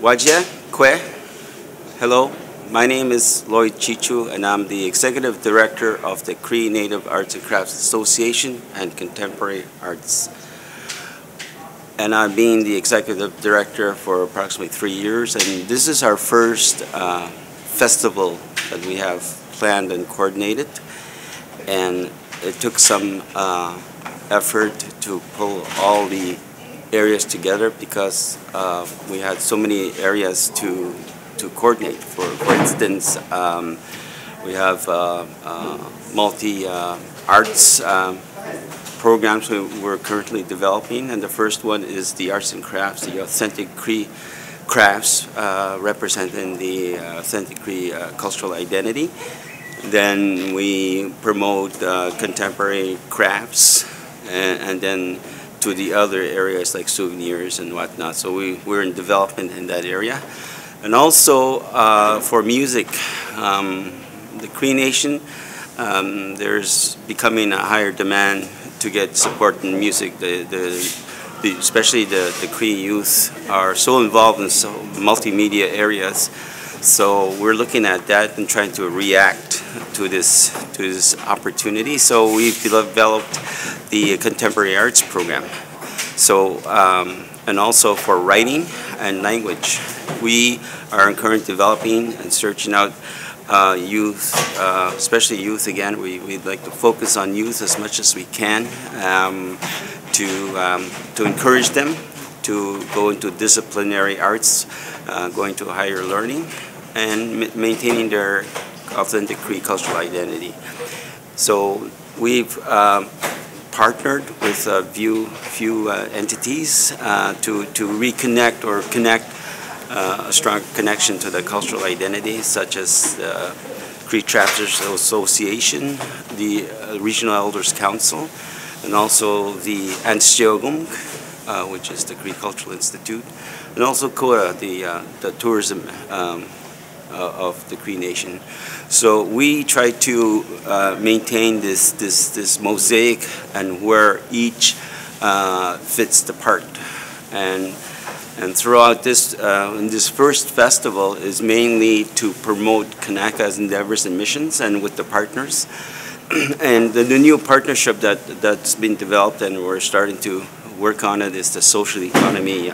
Wajia, Kwe. Hello, my name is Lloyd Cheechoo, and I'm the Executive Director of the Cree Native Arts and Crafts Association and Contemporary Arts. And I've been the Executive Director for approximately 3 years, and this is our first festival that we have planned and coordinated. And it took some effort to pull all the areas together because we had so many areas to coordinate. For instance, we have multi-arts programs we're currently developing, and the first one is the arts and crafts, the authentic Cree crafts representing the authentic Cree cultural identity. Then we promote contemporary crafts, and then to the other areas like souvenirs and whatnot. So we're in development in that area. And also for music, the Cree Nation, there's becoming a higher demand to get support in music. Especially the Cree youth are so involved in so multimedia areas. So we're looking at that and trying to react to this opportunity. So we've developed the contemporary arts program. So and also for writing and language, we are currently developing and searching out youth, especially youth. Again, we'd like to focus on youth as much as we can to encourage them to go into disciplinary arts, going to higher learning, and maintaining their authentic Cree cultural identity. So we've partnered with a few entities to reconnect or connect a strong connection to the cultural identity, such as the Cree Chapters Association, the Regional Elders Council, and also the Anstiogum, which is the Cree Cultural Institute, and also COA, the tourism of the Cree Nation. So we try to maintain this mosaic and where each fits the part. And throughout this, in this first festival is mainly to promote CNACA's endeavors and missions and with the partners. And the new partnership that's been developed and we're starting to work on it is the social economy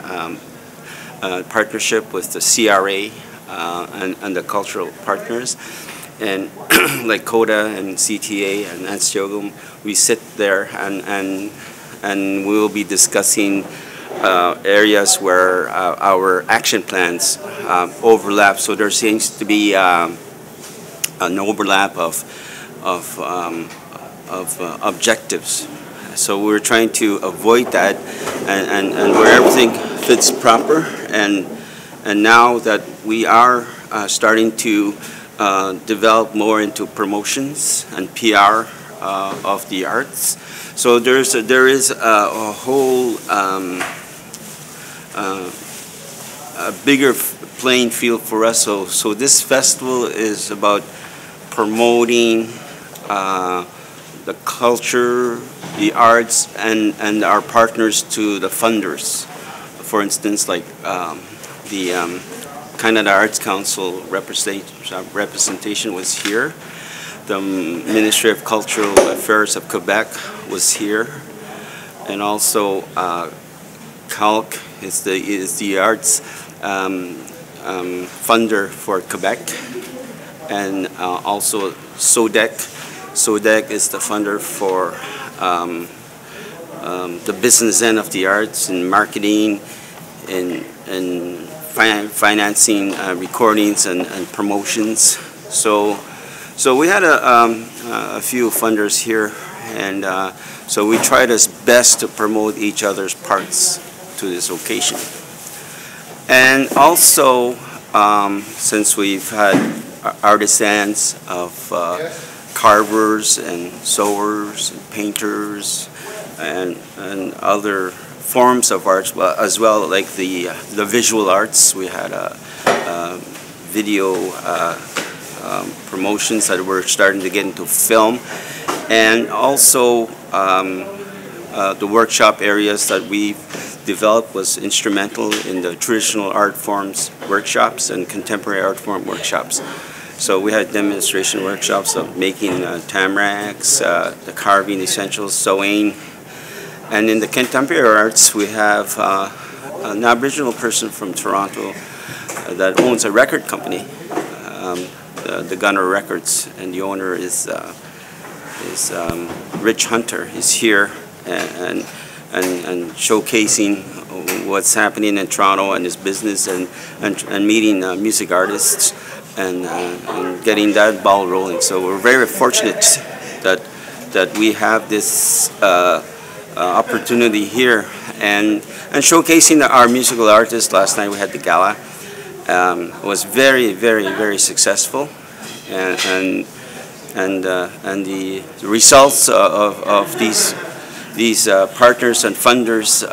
partnership with the CRA and the cultural partners. And like CODA and CTA and Anstiogum, we sit there and we will be discussing areas where our action plans overlap. So there seems to be an overlap of objectives. So we're trying to avoid that, and where everything fits proper. And now that we are starting to develop more into promotions and PR of the arts, so there is a whole a bigger playing field for us. So this festival is about promoting the culture, the arts, and our partners to the funders. For instance, like the Canada Arts Council representation was here. The Ministry of Cultural Affairs of Quebec was here, and also CALC is the arts funder for Quebec, and also SODEC. SODEC is the funder for the business end of the arts and marketing and financing recordings and promotions. So we had a few funders here, and so we tried as best to promote each other's parts to this occasion. And also, since we've had artisans of carvers and sewers and painters and other forms of arts, as well, like the visual arts. We had video promotions that we're starting to get into film, and also the workshop areas that we've developed was instrumental in the traditional art forms workshops and contemporary art form workshops. So we had demonstration workshops of making tamaracks, the carving essentials, sewing. And in the contemporary arts, we have an Aboriginal person from Toronto that owns a record company, the Gunner Records, and the owner is Rich Hunter. He's here and showcasing what's happening in Toronto and his business and meeting music artists and getting that ball rolling. So we're very fortunate that we have this opportunity here and showcasing our musical artists. Last night we had the gala. It was very, very, very successful, and the results of these partners and funders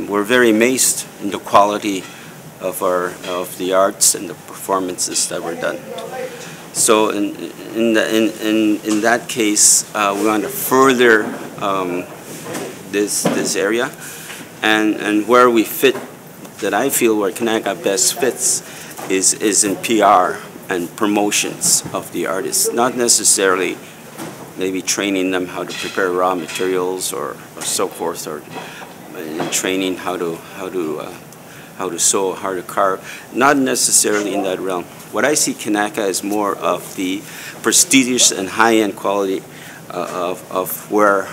were very amazed in the quality of the arts and the performances that were done. So in that case, we want to further this area, and where we fit, that I feel where CNACA best fits is in PR and promotions of the artists, not necessarily maybe training them how to prepare raw materials or so forth, or training how to sew, how to carve, not necessarily in that realm. What I see CNACA is more of the prestigious and high-end quality of where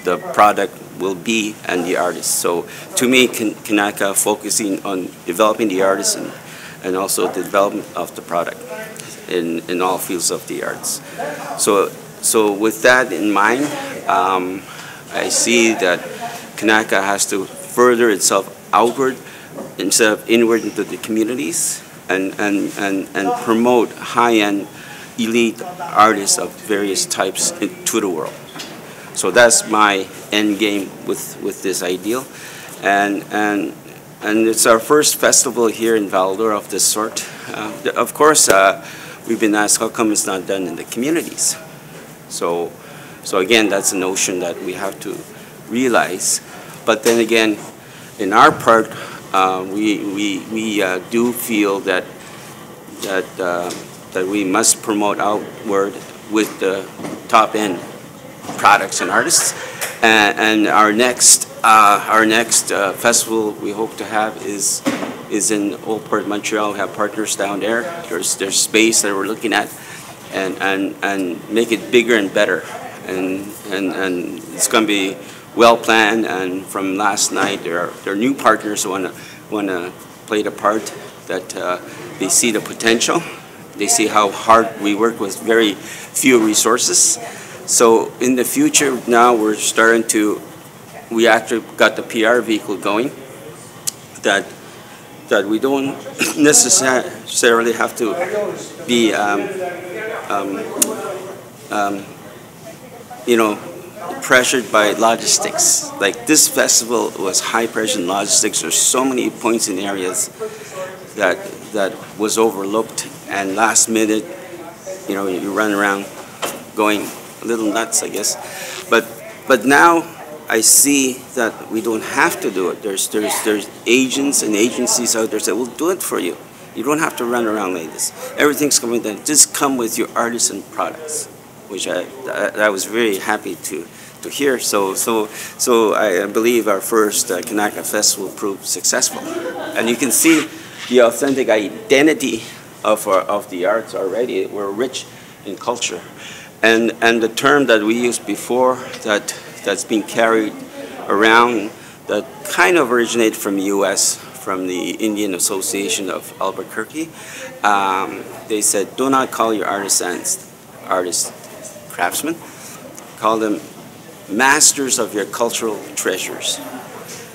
the product will be and the artist. So to me, CNACA focusing on developing the artist and also the development of the product in all fields of the arts. So with that in mind, I see that CNACA has to further itself outward instead of inward into the communities and promote high-end elite artists of various types to the world. So that's my end game with this ideal, and it's our first festival here in Val-d'Or of this sort. Of course, we've been asked how come it's not done in the communities. So again, that's a notion that we have to realize. But then again, in our part, we do feel that we must promote outward with the top end products and artists. And our next festival we hope to have is in Old Port, Montreal. We have partners down there. There's space that we're looking at, and make it bigger and better. And it's going to be well planned. And from last night, there are new partners who want to play the part, that they see the potential. They see how hard we work with very few resources. So in the future now we're starting to, we actually got the PR vehicle going, that we don't necessarily have to be pressured by logistics. Like this festival was high pressure in logistics. There's so many points and areas that was overlooked, and last minute, you run around going a little nuts, I guess. But now I see that we don't have to do it. There's agents and agencies out there that will do it for you. You don't have to run around like this. Everything's coming down. Just come with your artisan products, which I was very happy to hear. So I believe our first CNACA Festival proved successful, and you can see the authentic identity of the arts already. We're rich in culture, and the term that we used before that's been carried around, that kind of originated from the U.S., from the Indian Association of Albuquerque. They said, do not call your artisans craftsmen, call them masters of your cultural treasures.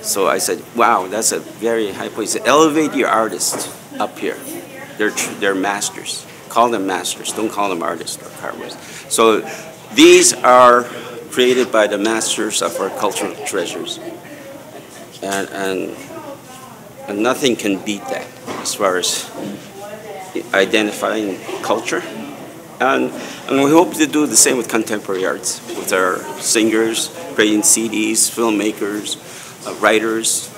So I said, wow, that's a very high point. Elevate your artists up here. They're masters. Call them masters. Don't call them artists or carvers. So these are created by the masters of our cultural treasures. And nothing can beat that as far as identifying culture. And we hope to do the same with contemporary arts, with our singers, creating CDs, filmmakers, writers,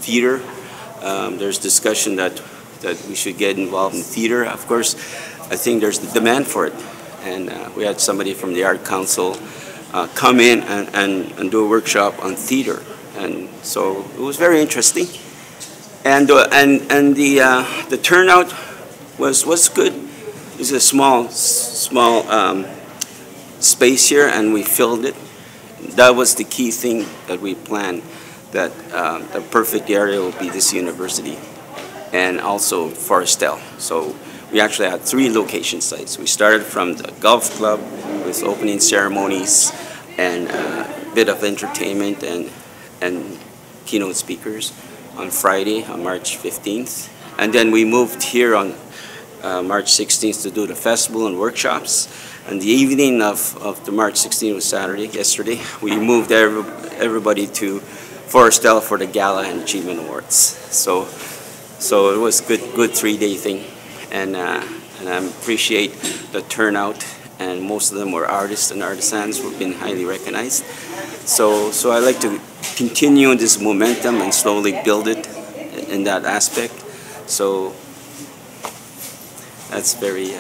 theater. There's discussion that we should get involved in theater. Of course, I think there's the demand for it. And we had somebody from the Art Council come in and do a workshop on theater. And so it was very interesting. And the turnout was good. It's a small space here, and we filled it. That was the key thing that we planned, that the perfect area will be this university and also Forestel. So we actually had 3 location sites. We started from the golf club with opening ceremonies and a bit of entertainment and keynote speakers on Friday, on March 15th. And then we moved here on March 16th to do the festival and workshops. And the evening of the March 16th was Saturday, yesterday, we moved everybody to Forestel for the Gala and Achievement Awards. So it was a good 3-day thing. And I appreciate the turnout, and most of them were artists and artisans who have been highly recognized. So I like to continue this momentum and slowly build it in that aspect. So that's very